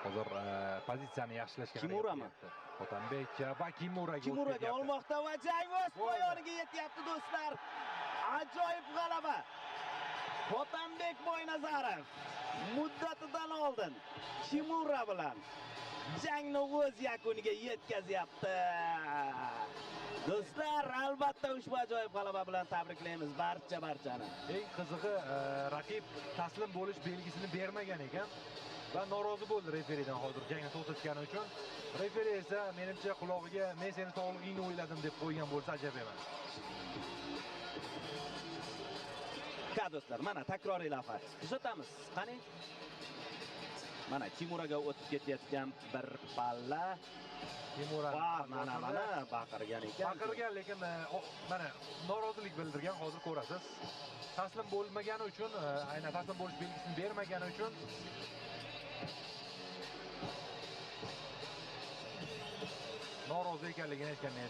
Hozir pozitsiyani yaxshilashga Kimurami? Otanbek va Kimuraga olmoqda va jang o'z poyoniga yetyapti do'stlar. Ajoyib g'alaba. Otanbek Boynazarov muddatidan oldin Kimura bilan jangni o'z yakuniga yetkazyapti. Do'stlar, albatta ushbu ajoyib g'alaba bilan tabriklaymiz barchani. Eng qizig'i, raqib taslim bo'lish belgisini bermagan ekan va norozi bo'ldi referidan hozir jangni to'xtatgani uchun. Referi esa menimcha qulog'iga "Men seni sog'ligingni o'yladim" deb qo'ygan bo'lsa ajab emas. Do'stlar, mana takroriy lavha. Kuzatamiz. Qani? Mana Kimuraga o'tib ketayotgan bir palla. Kimura mana baqirgan ekan. Baqirgan, lekin mana norozilik bildirgan, hozir ko'rasiz. Taslim bo'lmagani uchun, aynan taslim bo'lish belgisini bermagani uchun norozi ekanligini aytgan men.